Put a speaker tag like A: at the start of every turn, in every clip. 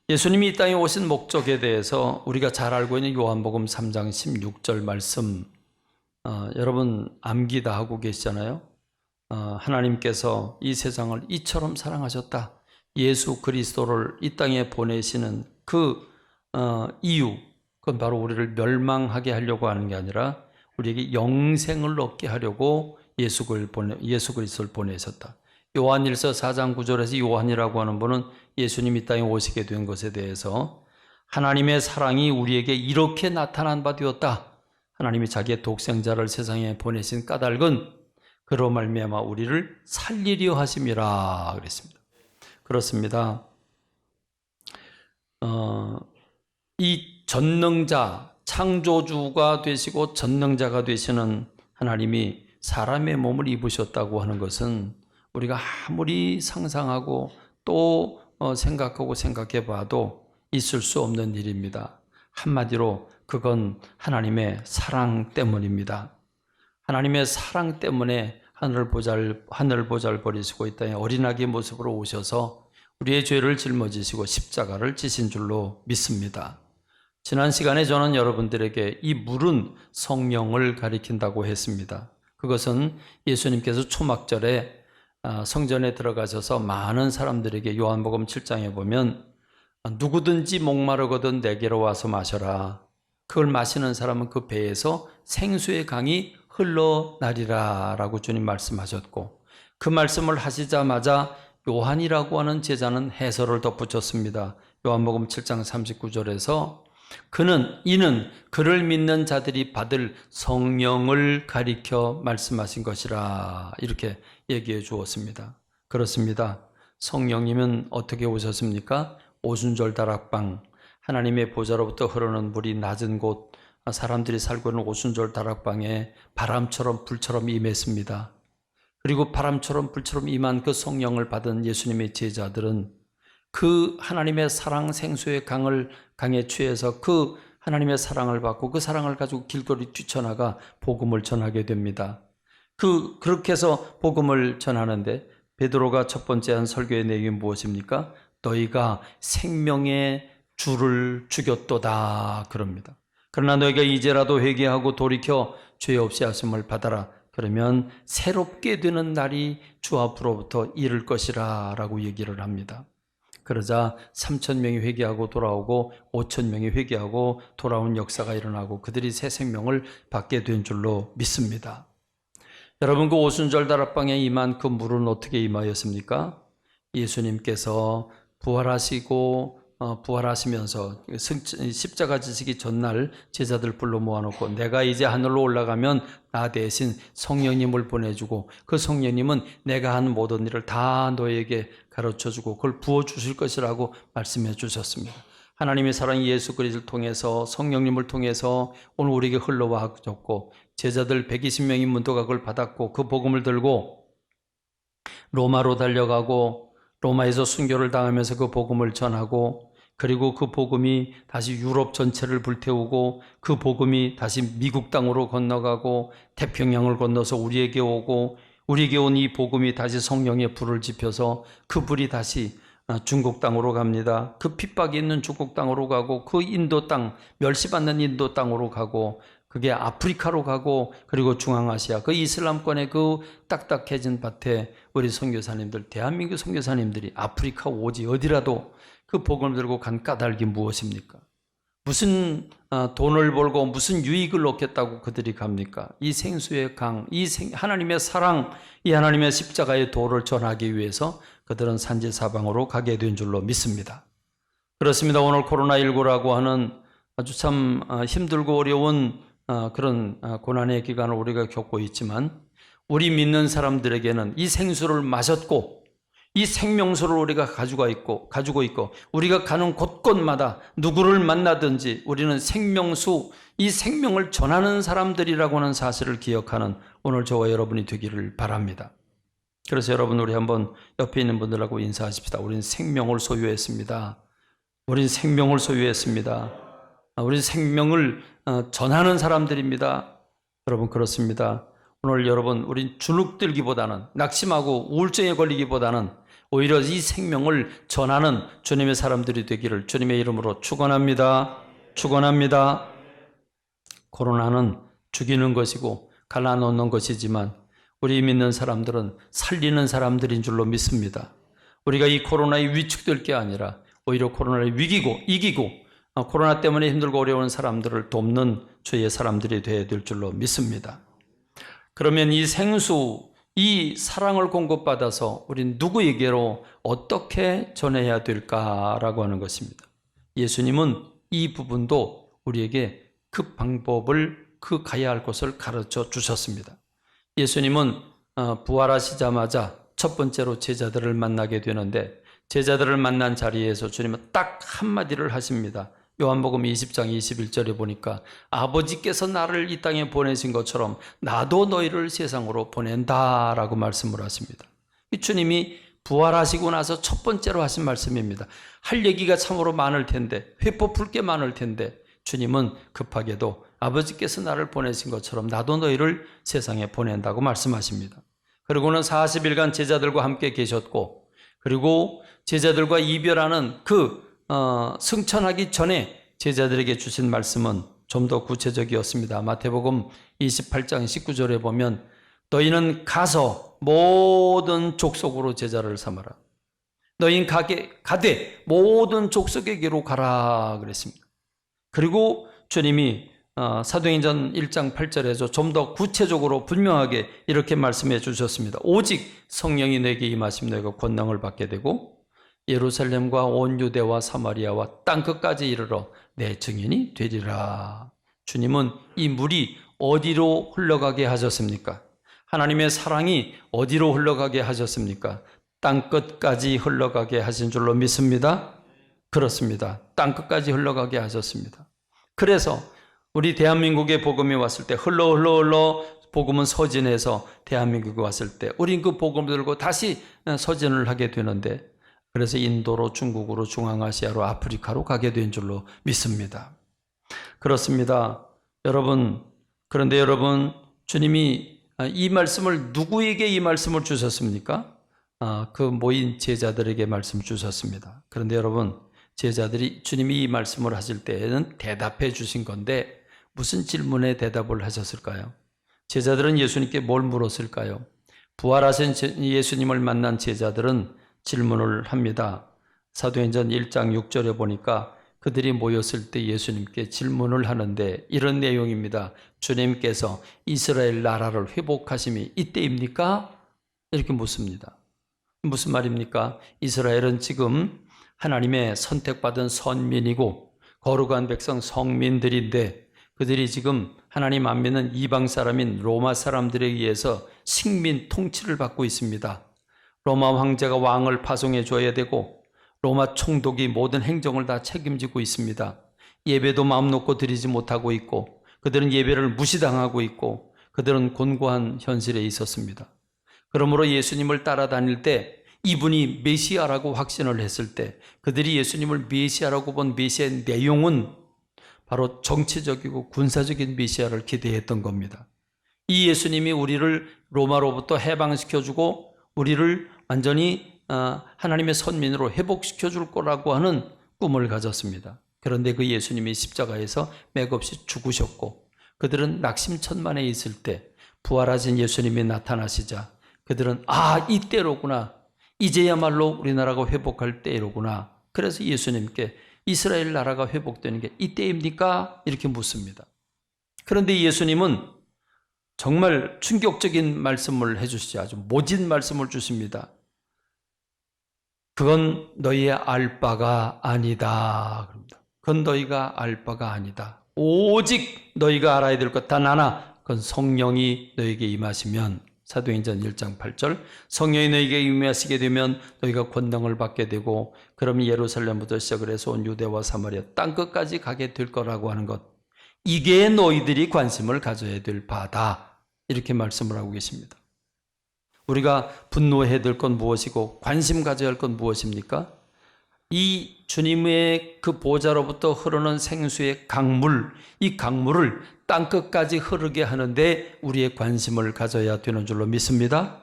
A: 예수님이 이 땅에 오신 목적에 대해서 우리가 잘 알고 있는 요한복음 3장 16절 말씀, 여러분 암기 다 하고 계시잖아요. 하나님께서 이 세상을 이처럼 사랑하셨다. 예수 그리스도를 이 땅에 보내시는 그 이유, 그건 바로 우리를 멸망하게 하려고 하는 게 아니라 우리에게 영생을 얻게 하려고 예수 그리스도를 보내셨다. 요한일서 4장 9절에서 요한이라고 하는 분은 예수님이 이 땅에 오시게 된 것에 대해서 하나님의 사랑이 우리에게 이렇게 나타난 바 되었다. 하나님이 자기의 독생자를 세상에 보내신 까닭은 그로 말미암아 우리를 살리려 하심이라 그랬습니다. 그렇습니다. 이 전능자, 창조주가 되시고 전능자가 되시는 하나님이 사람의 몸을 입으셨다고 하는 것은 우리가 아무리 상상하고 또 생각하고 생각해 봐도 있을 수 없는 일입니다. 한마디로 그건 하나님의 사랑 때문입니다. 하나님의 사랑 때문에 하늘 보잘 버리시고 이 땅에 어린아기 모습으로 오셔서 우리의 죄를 짊어지시고 십자가를 지신 줄로 믿습니다. 지난 시간에 저는 여러분들에게 이 물은 성령을 가리킨다고 했습니다. 그것은 예수님께서 초막절에 성전에 들어가셔서 많은 사람들에게 요한복음 7장에 보면 누구든지 목마르거든 내게로 와서 마셔라. 그걸 마시는 사람은 그 배에서 생수의 강이 흘러나리라 라고 주님 말씀하셨고, 그 말씀을 하시자마자 요한이라고 하는 제자는 해설을 덧붙였습니다. 요한복음 7장 39절에서 이는 그를 믿는 자들이 받을 성령을 가리켜 말씀하신 것이라 이렇게 얘기해 주었습니다. 그렇습니다. 성령님은 어떻게 오셨습니까? 오순절 다락방, 하나님의 보좌로부터 흐르는 물이 낮은 곳, 사람들이 살고 있는 오순절 다락방에 바람처럼 불처럼 임했습니다. 그리고 바람처럼 불처럼 임한 그 성령을 받은 예수님의 제자들은 그 하나님의 사랑 생수의 강에 취해서 그 하나님의 사랑을 받고 그 사랑을 가지고 길거리 뛰쳐나가 복음을 전하게 됩니다. 그렇게 해서 복음을 전하는데 베드로가 첫 번째 한 설교의 내용이 무엇입니까? 너희가 생명의 주를 죽였도다 그럽니다. 그러나 너희가 이제라도 회개하고 돌이켜 죄 없이 하심을 받아라. 그러면 새롭게 되는 날이 주 앞으로부터 이를 것이라 라고 얘기를 합니다. 그러자 3,000명이 회개하고 돌아오고 5,000명이 회개하고 돌아온 역사가 일어나고 그들이 새 생명을 받게 된 줄로 믿습니다. 여러분, 그 오순절 다락방에 임한 그 물은 어떻게 임하였습니까? 예수님께서 부활하시면서 십자가 지시기 전날 제자들 불러 모아놓고 내가 이제 하늘로 올라가면 나 대신 성령님을 보내주고 그 성령님은 내가 한 모든 일을 다 너에게 가르쳐주고 그걸 부어주실 것이라고 말씀해 주셨습니다. 하나님의 사랑 예수 그리스도를 통해서 성령님을 통해서 오늘 우리에게 흘러와줬고 제자들 120명이 문도가 그걸 받았고 그 복음을 들고 로마로 달려가고 로마에서 순교를 당하면서 그 복음을 전하고 그리고 그 복음이 다시 유럽 전체를 불태우고 그 복음이 다시 미국 땅으로 건너가고 태평양을 건너서 우리에게 오고 우리에게 온 이 복음이 다시 성령의 불을 지펴서 그 불이 다시 중국 땅으로 갑니다. 그 핍박이 있는 중국 땅으로 가고 그 인도 땅, 멸시받는 인도 땅으로 가고 그게 아프리카로 가고 그리고 중앙아시아 그 이슬람권의 그 딱딱해진 밭에 우리 선교사님들, 대한민국 선교사님들이 아프리카 오지 어디라도 그 복음을 들고 간 까닭이 무엇입니까? 무슨 돈을 벌고 무슨 유익을 얻겠다고 그들이 갑니까? 이 생수의 강, 하나님의 사랑, 이 하나님의 십자가의 도를 전하기 위해서 그들은 산지사방으로 가게 된 줄로 믿습니다. 그렇습니다. 오늘 코로나19라고 하는 아주 참 힘들고 어려운 그런 고난의 기간을 우리가 겪고 있지만 우리 믿는 사람들에게는 이 생수를 마셨고 이 생명수를 우리가 가지고 있고 우리가 가는 곳곳마다 누구를 만나든지 우리는 생명수, 이 생명을 전하는 사람들이라고 하는 사실을 기억하는 오늘 저와 여러분이 되기를 바랍니다. 그래서 여러분 우리 한번 옆에 있는 분들하고 인사하십시다. 우리는 생명을 소유했습니다. 우리는 생명을 소유했습니다. 우리 생명을 전하는 사람들입니다. 여러분 그렇습니다. 오늘 여러분 우린 주눅들기보다는 낙심하고 우울증에 걸리기보다는 오히려 이 생명을 전하는 주님의 사람들이 되기를 주님의 이름으로 축원합니다. 축원합니다. 코로나는 죽이는 것이고 갈라놓는 것이지만 우리 믿는 사람들은 살리는 사람들인 줄로 믿습니다. 우리가 이 코로나에 위축될 게 아니라 오히려 코로나를 이기고 코로나 때문에 힘들고 어려운 사람들을 돕는 주의 사람들이 되어야 될 줄로 믿습니다. 그러면 이 생수, 이 사랑을 공급받아서 우린 누구에게로 어떻게 전해야 될까라고 하는 것입니다. 예수님은 이 부분도 우리에게 그 방법을, 그 가야 할 곳을 가르쳐 주셨습니다. 예수님은 부활하시자마자 첫 번째로 제자들을 만나게 되는데 제자들을 만난 자리에서 주님은 딱 한마디를 하십니다. 요한복음 20장 21절에 보니까 아버지께서 나를 이 땅에 보내신 것처럼 나도 너희를 세상으로 보낸다라고 말씀을 하십니다. 이 주님이 부활하시고 나서 첫 번째로 하신 말씀입니다. 할 얘기가 참으로 많을 텐데, 회포 풀 게 많을 텐데 주님은 급하게도 아버지께서 나를 보내신 것처럼 나도 너희를 세상에 보낸다고 말씀하십니다. 그리고는 40일간 제자들과 함께 계셨고, 그리고 제자들과 이별하는 승천하기 전에 제자들에게 주신 말씀은 좀 더 구체적이었습니다. 마태복음 28장 19절에 보면 너희는 가서 모든 족속으로 제자를 삼아라. 너희는 가되 모든 족속에게로 가라 그랬습니다. 그리고 주님이 사도행전 1장 8절에서 좀 더 구체적으로 분명하게 이렇게 말씀해 주셨습니다. 오직 성령이 내게 임하시면 너희가 권능을 받게 되고 예루살렘과 온 유대와 사마리아와 땅끝까지 이르러 내 증인이 되리라. 주님은 이 물이 어디로 흘러가게 하셨습니까? 하나님의 사랑이 어디로 흘러가게 하셨습니까? 땅끝까지 흘러가게 하신 줄로 믿습니다. 그렇습니다. 땅끝까지 흘러가게 하셨습니다. 그래서 우리 대한민국에 복음이 왔을 때 흘러 복음은 서진해서 대한민국에 왔을 때 우린 그 복음을 들고 다시 서진을 하게 되는데, 그래서 인도로, 중국으로, 중앙아시아로, 아프리카로 가게 된 줄로 믿습니다. 그렇습니다. 그런데 여러분, 주님이 이 말씀을 누구에게 이 말씀을 주셨습니까? 그 모인 제자들에게 말씀 주셨습니다. 그런데 여러분, 제자들이 주님이 이 말씀을 하실 때에는 대답해 주신 건데 무슨 질문에 대답을 하셨을까요? 제자들은 예수님께 뭘 물었을까요? 부활하신 예수님을 만난 제자들은 질문을 합니다. 사도행전 1장 6절에 보니까 그들이 모였을 때 예수님께 질문을 하는데 이런 내용입니다. 주님께서 이스라엘 나라를 회복하심이 이때입니까? 이렇게 묻습니다. 무슨 말입니까? 이스라엘은 지금 하나님의 선택받은 선민이고 거룩한 백성 성민들인데 그들이 지금 하나님 안 믿는 이방 사람인 로마 사람들에 의해서 식민 통치를 받고 있습니다. 로마 황제가 왕을 파송해 줘야 되고 로마 총독이 모든 행정을 다 책임지고 있습니다. 예배도 마음 놓고 드리지 못하고 있고 그들은 예배를 무시당하고 있고 그들은 곤고한 현실에 있었습니다. 그러므로 예수님을 따라다닐 때 이분이 메시아라고 확신을 했을 때 그들이 예수님을 메시아라고 본 메시아의 내용은 바로 정치적이고 군사적인 메시아를 기대했던 겁니다. 이 예수님이 우리를 로마로부터 해방시켜주고 우리를 완전히 하나님의 선민으로 회복시켜 줄 거라고 하는 꿈을 가졌습니다. 그런데 그 예수님이 십자가에서 맥없이 죽으셨고 그들은 낙심천만에 있을 때 부활하신 예수님이 나타나시자 그들은 이때로구나, 이제야말로 우리나라가 회복할 때로구나. 그래서 예수님께 이스라엘 나라가 회복되는 게 이때입니까? 이렇게 묻습니다. 그런데 예수님은 정말 충격적인 말씀을 해주시죠. 아주 모진 말씀을 주십니다. 그건 너희의 알 바가 아니다. 그건 너희가 알 바가 아니다. 오직 너희가 알아야 될 것 단 하나, 그건 성령이 너희에게 임하시면, 사도행전 1장 8절, 성령이 너희에게 임하시게 되면 너희가 권능을 받게 되고 그러면 예루살렘부터 시작을 해서 온 유대와 사마리아 땅끝까지 가게 될 거라고 하는 것, 이게 너희들이 관심을 가져야 될 바다. 이렇게 말씀을 하고 계십니다. 우리가 분노해야 될 건 무엇이고 관심 가져야 할 건 무엇입니까? 이 주님의 그 보좌로부터 흐르는 생수의 강물, 이 강물을 땅끝까지 흐르게 하는데 우리의 관심을 가져야 되는 줄로 믿습니다.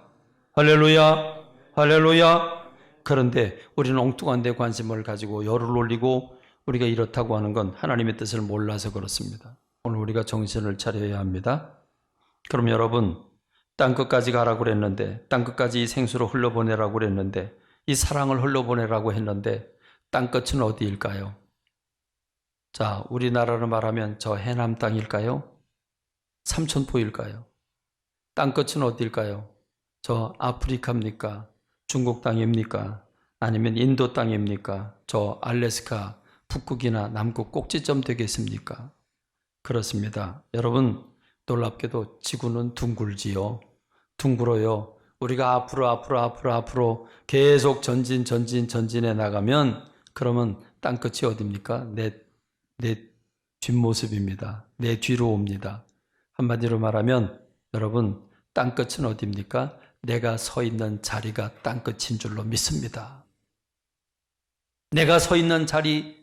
A: 할렐루야, 할렐루야. 그런데 우리는 엉뚱한 데 관심을 가지고 열을 올리고 우리가 이렇다고 하는 건 하나님의 뜻을 몰라서 그렇습니다. 오늘 우리가 정신을 차려야 합니다. 그럼 여러분, 땅끝까지 가라고 그랬는데, 땅끝까지 이 생수로 흘러보내라고 그랬는데, 이 사랑을 흘러보내라고 했는데 땅끝은 어디일까요? 자, 우리나라로 말하면 저 해남 땅일까요? 삼천포일까요? 땅끝은 어디일까요? 저 아프리카입니까? 중국 땅입니까? 아니면 인도 땅입니까? 저 알래스카, 북극이나 남극 꼭지점 되겠습니까? 그렇습니다. 여러분, 놀랍게도 지구는 둥글지요. 둥글어요. 우리가 앞으로 계속 전진해 나가면 그러면 땅끝이 어디입니까? 내 뒷모습입니다. 내 뒤로 옵니다. 한마디로 말하면 여러분, 땅끝은 어디입니까? 내가 서 있는 자리가 땅끝인 줄로 믿습니다. 내가 서 있는 자리에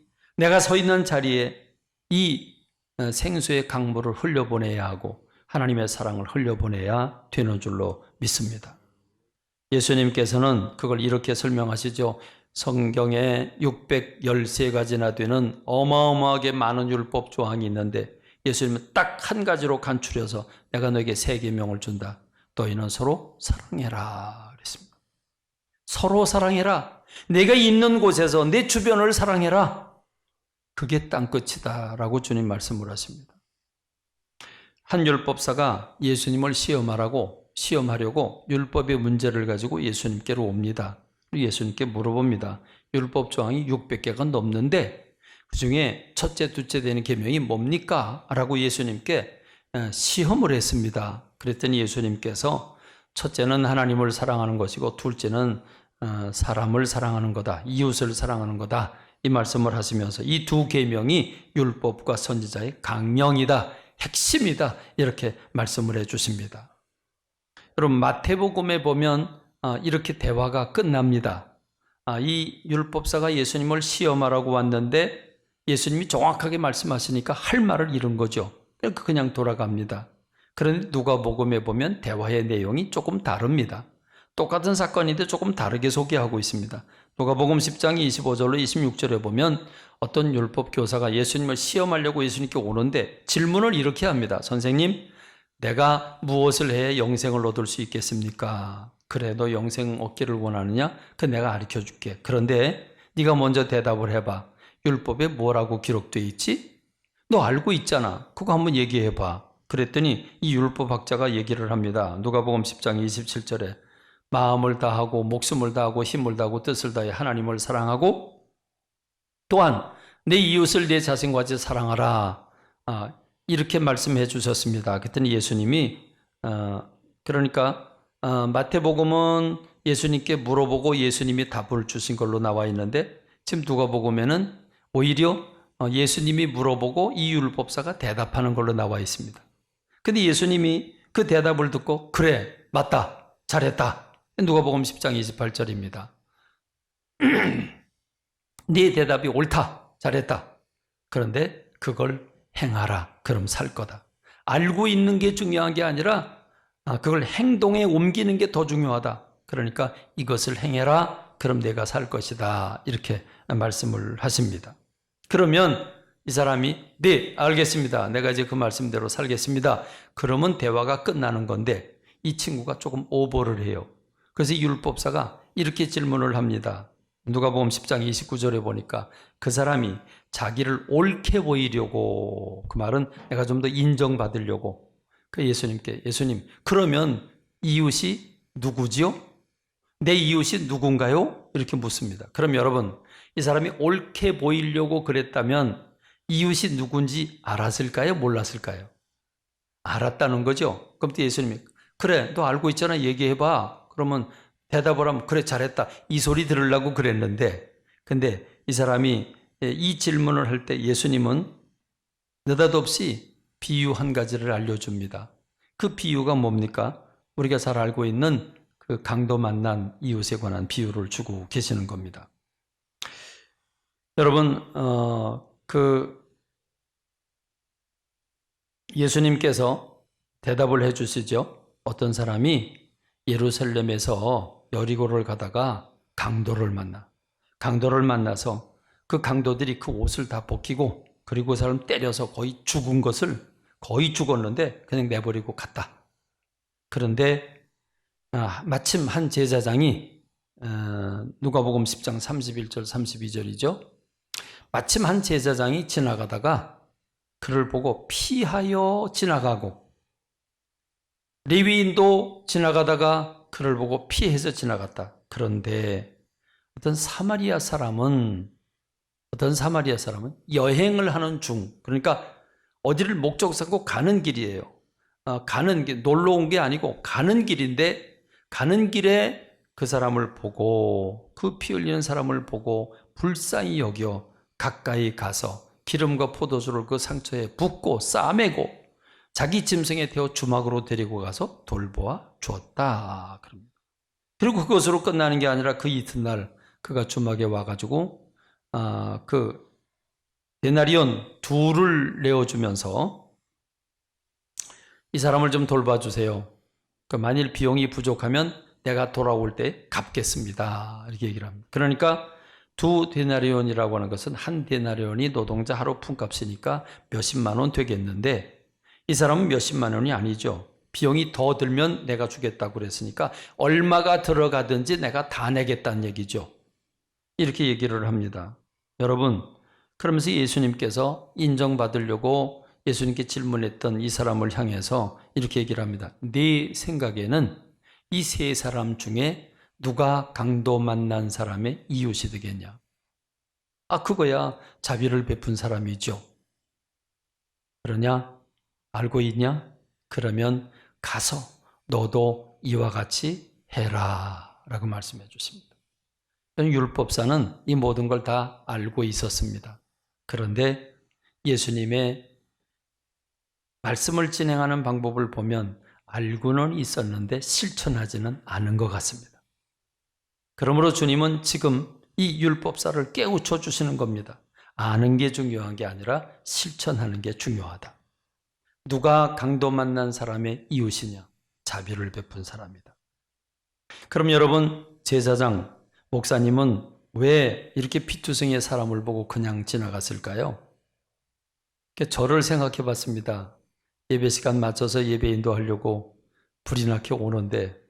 A: 이 생수의 강물을 흘려보내야 하고 하나님의 사랑을 흘려보내야 되는 줄로 믿습니다. 예수님께서는 그걸 이렇게 설명하시죠. 성경에 613가지나 되는 어마어마하게 많은 율법 조항이 있는데 예수님은 딱 한 가지로 간추려서 내가 너에게 세 계명을 준다. 너희는 서로 사랑해라 그랬습니다. 서로 사랑해라. 내가 있는 곳에서 내 주변을 사랑해라. 그게 땅끝이다 라고 주님 말씀을 하십니다. 한 율법사가 예수님을 시험하려고 율법의 문제를 가지고 예수님께로 옵니다. 예수님께 물어봅니다. 율법 조항이 600개가 넘는데 그 중에 첫째, 둘째 되는 계명이 뭡니까? 라고 예수님께 시험을 했습니다. 그랬더니 예수님께서 첫째는 하나님을 사랑하는 것이고 둘째는 사람을 사랑하는 거다. 이웃을 사랑하는 거다. 이 말씀을 하시면서 이 두 계명이 율법과 선지자의 강령이다. 핵심이다. 이렇게 말씀을 해 주십니다. 여러분, 마태복음에 보면 이렇게 대화가 끝납니다. 이 율법사가 예수님을 시험하라고 왔는데 예수님이 정확하게 말씀하시니까 할 말을 잃은 거죠. 그냥 돌아갑니다. 그런데 누가복음에 보면 대화의 내용이 조금 다릅니다. 똑같은 사건인데 조금 다르게 소개하고 있습니다. 누가복음 10장 25절로 26절에 보면 어떤 율법 교사가 예수님을 시험하려고 예수님께 오는데 질문을 이렇게 합니다. 선생님, 내가 무엇을 해야 영생을 얻을 수 있겠습니까? 그래, 너 영생 얻기를 원하느냐? 그 내가 가르쳐 줄게. 그런데 네가 먼저 대답을 해봐. 율법에 뭐라고 기록되어 있지? 너 알고 있잖아. 그거 한번 얘기해 봐. 그랬더니 이 율법학자가 얘기를 합니다. 누가복음 10장 27절에 마음을 다하고 목숨을 다하고 힘을 다하고 뜻을 다해 하나님을 사랑하고 또한 내 이웃을 내 자신과 같이 사랑하라. 이렇게 말씀해 주셨습니다. 그랬더니 예수님이 마태복음은 예수님께 물어보고 예수님이 답을 주신 걸로 나와 있는데 지금 누가복음에는 오히려 예수님이 물어보고 이 율법사가 대답하는 걸로 나와 있습니다. 근데 예수님이 그 대답을 듣고 그래, 맞다, 잘했다. 누가복음 10장 28절입니다. 네 대답이 옳다, 잘했다. 그런데 그걸 행하라, 그럼 살 거다. 알고 있는 게 중요한 게 아니라 그걸 행동에 옮기는 게 더 중요하다. 그러니까 이것을 행해라, 그럼 내가 살 것이다. 이렇게 말씀을 하십니다. 그러면 이 사람이 네, 알겠습니다. 내가 이제 그 말씀대로 살겠습니다. 그러면 대화가 끝나는 건데 이 친구가 조금 오버를 해요. 그래서 이 율법사가 이렇게 질문을 합니다. 누가복음 10장 29절에 보니까 그 사람이 자기를 옳게 보이려고, 그 말은 내가 좀 더 인정받으려고, 그 예수님께, 예수님, 그러면 이웃이 누구지요? 내 이웃이 누군가요? 이렇게 묻습니다. 그럼 여러분, 이 사람이 옳게 보이려고 그랬다면 이웃이 누군지 알았을까요? 몰랐을까요? 알았다는 거죠. 그럼 또 예수님이 그래, 너 알고 있잖아, 얘기해봐. 그러면 대답을 하면 그래, 잘했다, 이 소리 들으려고 그랬는데, 근데 이 사람이 이 질문을 할 때 예수님은 느닷없이 비유 한 가지를 알려줍니다. 그 비유가 뭡니까? 우리가 잘 알고 있는 그 강도 만난 이웃에 관한 비유를 주고 계시는 겁니다. 여러분, 예수님께서 대답을 해주시죠. 어떤 사람이 예루살렘에서 여리고를 가다가 강도를 만나서 그 강도들이 그 옷을 다 벗기고 그리고 그 사람 때려서 거의 죽었는데 그냥 내버리고 갔다. 그런데 마침 한 제사장이 누가복음 10장 31절 32절이죠. 마침 한 제사장이 지나가다가 그를 보고 피하여 지나가고 레위인도 지나가다가 그를 보고 피해서 지나갔다. 그런데 어떤 사마리아 사람은 여행을 하는 중, 그러니까 어디를 목적 삼고 가는 길이에요. 가는 길, 놀러 온 게 아니고 가는 길인데 가는 길에 그 사람을 보고 그 피 흘리는 사람을 보고 불쌍히 여겨 가까이 가서 기름과 포도주를 그 상처에 붓고 싸매고 자기 짐승에 태워 주막으로 데리고 가서 돌보아 주었다. 그리고 그것으로 끝나는 게 아니라 그 이튿날 그가 주막에 와가지고 그 데나리온 2를 내어주면서 이 사람을 좀 돌봐주세요. 만일 비용이 부족하면 내가 돌아올 때 갚겠습니다. 이렇게 얘기를 합니다. 그러니까 2 데나리온이라고 하는 것은 한 데나리온이 노동자 하루 품값이니까 몇십만 원 되겠는데 이 사람은 몇십만 원이 아니죠. 비용이 더 들면 내가 주겠다고 그랬으니까 얼마가 들어가든지 내가 다 내겠다는 얘기죠. 이렇게 얘기를 합니다. 여러분, 그러면서 예수님께서 인정받으려고 예수님께 질문했던 이 사람을 향해서 이렇게 얘기를 합니다. 네 생각에는 이 세 사람 중에 누가 강도 만난 사람의 이웃이 되겠냐? 그거야 자비를 베푼 사람이죠. 그러냐? 알고 있냐? 그러면 가서 너도 이와 같이 해라 라고 말씀해 주십니다. 율법사는 이 모든 걸 다 알고 있었습니다. 그런데 예수님의 말씀을 진행하는 방법을 보면 알고는 있었는데 실천하지는 않은 것 같습니다. 그러므로 주님은 지금 이 율법사를 깨우쳐 주시는 겁니다. 아는 게 중요한 게 아니라 실천하는 게 중요하다. 누가 강도 만난 사람의 이웃이냐? 자비를 베푼 사람이다. 그럼 여러분, 제사장, 목사님은 왜 이렇게 피투성이의 사람을 보고 그냥 지나갔을까요? 저를 생각해 봤습니다. 예배 시간 맞춰서 예배 인도하려고 불이 나게 오는데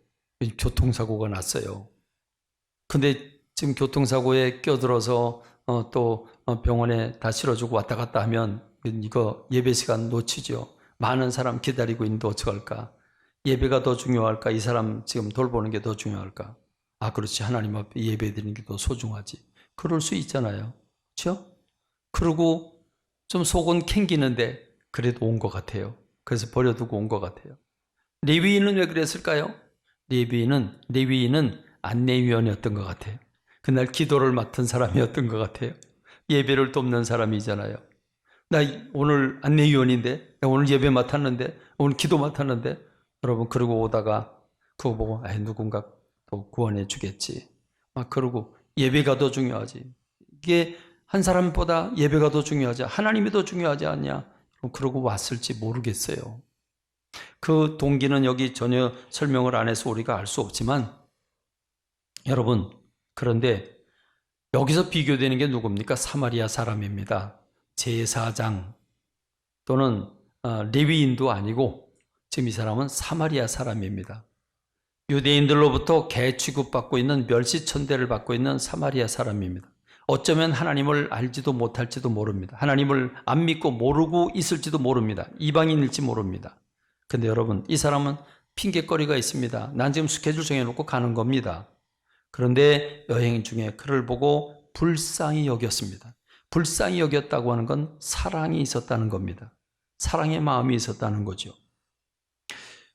A: 교통사고가 났어요. 근데 지금 교통사고에 껴들어서 또 병원에 다 실어주고 왔다 갔다 하면 이거 예배 시간 놓치죠. 많은 사람 기다리고 있는데 어떡할까? 예배가 더 중요할까? 이 사람 지금 돌보는 게 더 중요할까? 그렇지. 하나님 앞에 예배 드리는 게 더 소중하지. 그럴 수 있잖아요. 그렇죠? 그러고 좀 속은 캥기는데 그래도 온 것 같아요. 그래서 버려두고 온 것 같아요. 레위인은 왜 그랬을까요? 레위인은 안내위원이었던 것 같아요. 그날 기도를 맡은 사람이었던 것 같아요. 예배를 돕는 사람이잖아요. 나 오늘 안내위원인데, 나 오늘 예배 맡았는데, 오늘 기도 맡았는데, 여러분, 그러고 오다가 그거 보고, 누군가 또 구원해 주겠지. 그러고 예배가 더 중요하지. 이게 한 사람보다 예배가 더 중요하지. 하나님이 더 중요하지 않냐? 그러고 왔을지 모르겠어요. 그 동기는 여기 전혀 설명을 안 해서 우리가 알 수 없지만, 여러분, 그런데 여기서 비교되는 게 누굽니까? 사마리아 사람입니다. 제사장 또는 레위인도 아니고 지금 이 사람은 사마리아 사람입니다. 유대인들로부터 개 취급받고 있는 멸시천대를 받고 있는 사마리아 사람입니다. 어쩌면 하나님을 알지도 못할지도 모릅니다. 하나님을 안 믿고 모르고 있을지도 모릅니다. 이방인일지 모릅니다. 근데 여러분, 이 사람은 핑계거리가 있습니다. 난 지금 스케줄 정해놓고 가는 겁니다. 그런데 여행 중에 그를 보고 불쌍히 여겼습니다. 불쌍히 여겼다고 하는 건 사랑이 있었다는 겁니다. 사랑의 마음이 있었다는 거죠.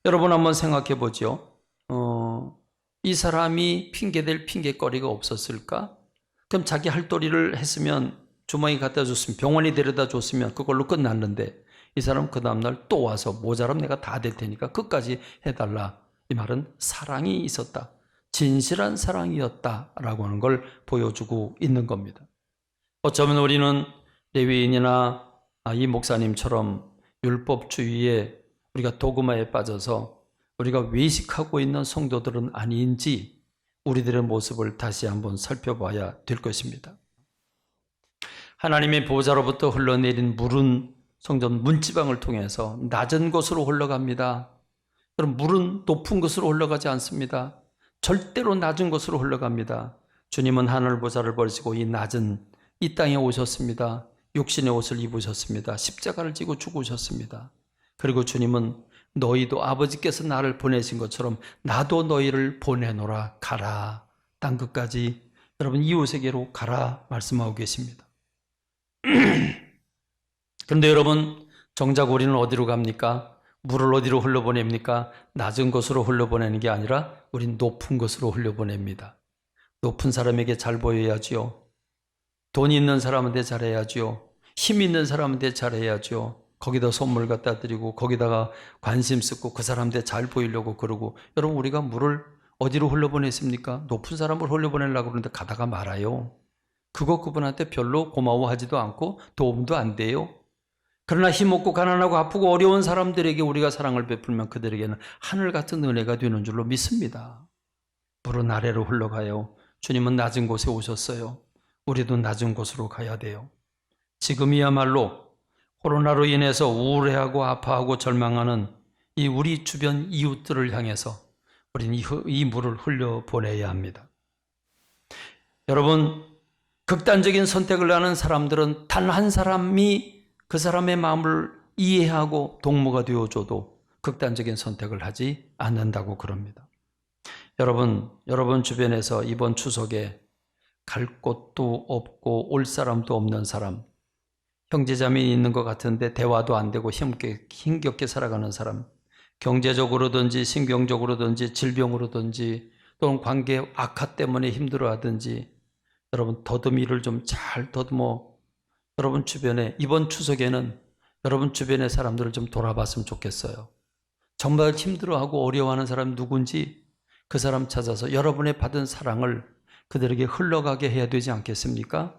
A: 여러분 한번 생각해 보죠. 이 사람이 핑계댈 핑계거리가 없었을까? 그럼 자기 할 도리를 했으면 주머니 갖다 줬으면 병원에 데려다 줬으면 그걸로 끝났는데 이 사람 그 다음날 또 와서 모자라면 내가 다 될 테니까 끝까지 해달라. 이 말은 사랑이 있었다. 진실한 사랑이었다라고 하는 걸 보여주고 있는 겁니다. 어쩌면 우리는 레위인이나 이 목사님처럼 율법주의에 우리가 도그마에 빠져서 우리가 외식하고 있는 성도들은 아닌지 우리들의 모습을 다시 한번 살펴봐야 될 것입니다. 하나님의 보좌로부터 흘러내린 물은 성전 문지방을 통해서 낮은 곳으로 흘러갑니다. 그럼 물은 높은 곳으로 흘러가지 않습니다. 절대로 낮은 곳으로 흘러갑니다. 주님은 하늘 보좌를 버리시고 이 낮은 이 땅에 오셨습니다. 육신의 옷을 입으셨습니다. 십자가를 지고 죽으셨습니다. 그리고 주님은 너희도 아버지께서 나를 보내신 것처럼 나도 너희를 보내노라. 가라. 땅 끝까지 여러분 이웃에게로 가라 말씀하고 계십니다. 그런데 여러분 정작 우리는 어디로 갑니까? 물을 어디로 흘려보냅니까? 낮은 곳으로 흘려보내는 게 아니라 우린 높은 곳으로 흘려보냅니다. 높은 사람에게 잘 보여야지요. 돈 있는 사람한테 잘해야지요. 힘 있는 사람한테 잘해야지요. 거기다 선물 갖다 드리고 거기다가 관심 쓰고 그 사람한테 잘 보이려고 그러고. 여러분 우리가 물을 어디로 흘려보냈습니까? 높은 사람을 흘려보내려고 그러는데 가다가 말아요. 그분한테 별로 고마워하지도 않고 도움도 안 돼요. 그러나 힘없고 가난하고 아프고 어려운 사람들에게 우리가 사랑을 베풀면 그들에게는 하늘 같은 은혜가 되는 줄로 믿습니다. 물은 아래로 흘러가요. 주님은 낮은 곳에 오셨어요. 우리도 낮은 곳으로 가야 돼요. 지금이야말로 코로나로 인해서 우울해하고 아파하고 절망하는 이 우리 주변 이웃들을 향해서 우리는 이 물을 흘려보내야 합니다. 여러분, 극단적인 선택을 하는 사람들은 단 한 사람이 그 사람의 마음을 이해하고 동무가 되어줘도 극단적인 선택을 하지 않는다고 그럽니다. 여러분 주변에서 이번 추석에 갈 곳도 없고 올 사람도 없는 사람, 형제자매이 있는 것 같은데 대화도 안 되고 힘겹게 살아가는 사람, 경제적으로든지 신경적으로든지 질병으로든지 또는 관계 악화 때문에 힘들어하든지 여러분 더듬이를 좀 잘 더듬어 여러분 주변에 이번 추석에는 여러분 주변의 사람들을 좀 돌아봤으면 좋겠어요. 정말 힘들어하고 어려워하는 사람 누군지 그 사람 찾아서 여러분의 받은 사랑을 그들에게 흘러가게 해야 되지 않겠습니까?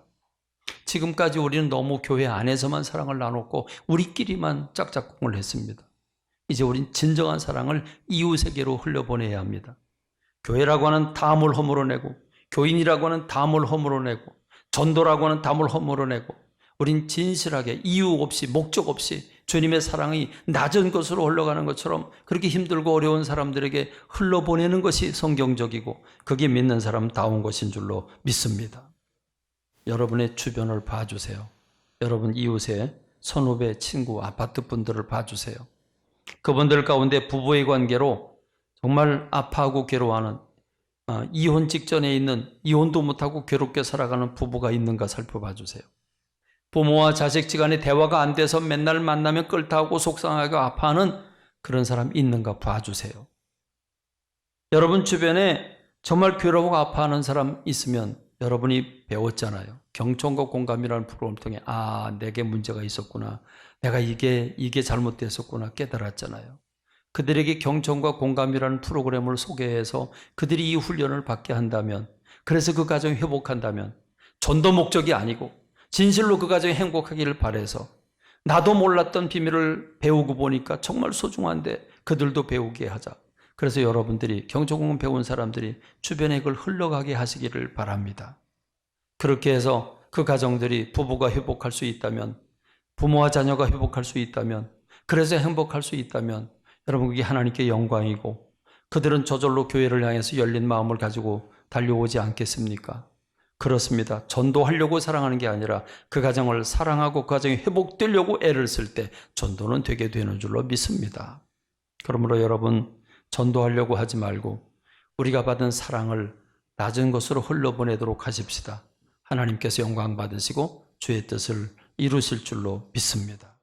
A: 지금까지 우리는 너무 교회 안에서만 사랑을 나눴고 우리끼리만 짝짝꿍을 했습니다. 이제 우린 진정한 사랑을 이웃에게로 흘려보내야 합니다. 교회라고 하는 담을 허물어내고 교인이라고 하는 담을 허물어내고 전도라고 하는 담을 허물어내고 우린 진실하게 이유 없이 목적 없이 주님의 사랑이 낮은 곳으로 흘러가는 것처럼 그렇게 힘들고 어려운 사람들에게 흘러보내는 것이 성경적이고 그게 믿는 사람다운 것인 줄로 믿습니다. 여러분의 주변을 봐주세요. 여러분 이웃의 선후배, 친구, 아파트 분들을 봐주세요. 그분들 가운데 부부의 관계로 정말 아파하고 괴로워하는 이혼 직전에 있는 이혼도 못하고 괴롭게 살아가는 부부가 있는가 살펴봐 주세요. 부모와 자식 간의 대화가 안 돼서 맨날 만나면 껄타하고 속상하고 아파하는 그런 사람 있는가 봐주세요. 여러분 주변에 정말 괴로워하고 아파하는 사람 있으면 여러분이 배웠잖아요. 경청과 공감이라는 프로그램을 통해 내게 문제가 있었구나. 내가 이게 잘못됐었구나 깨달았잖아요. 그들에게 경청과 공감이라는 프로그램을 소개해서 그들이 이 훈련을 받게 한다면 그래서 그 가정이 회복한다면 전도 목적이 아니고 진실로 그 가정이 행복하기를 바라서 나도 몰랐던 비밀을 배우고 보니까 정말 소중한데 그들도 배우게 하자. 그래서 여러분들이 경청공감 배운 사람들이 주변에 그걸 흘러가게 하시기를 바랍니다. 그렇게 해서 그 가정들이 부부가 회복할 수 있다면 부모와 자녀가 회복할 수 있다면 그래서 행복할 수 있다면 여러분 그게 하나님께 영광이고 그들은 저절로 교회를 향해서 열린 마음을 가지고 달려오지 않겠습니까? 그렇습니다. 전도하려고 사랑하는 게 아니라 그 가정을 사랑하고 그 가정이 회복되려고 애를 쓸 때 전도는 되게 되는 줄로 믿습니다. 그러므로 여러분 전도하려고 하지 말고 우리가 받은 사랑을 낮은 곳으로 흘러보내도록 하십시다. 하나님께서 영광 받으시고 주의 뜻을 이루실 줄로 믿습니다.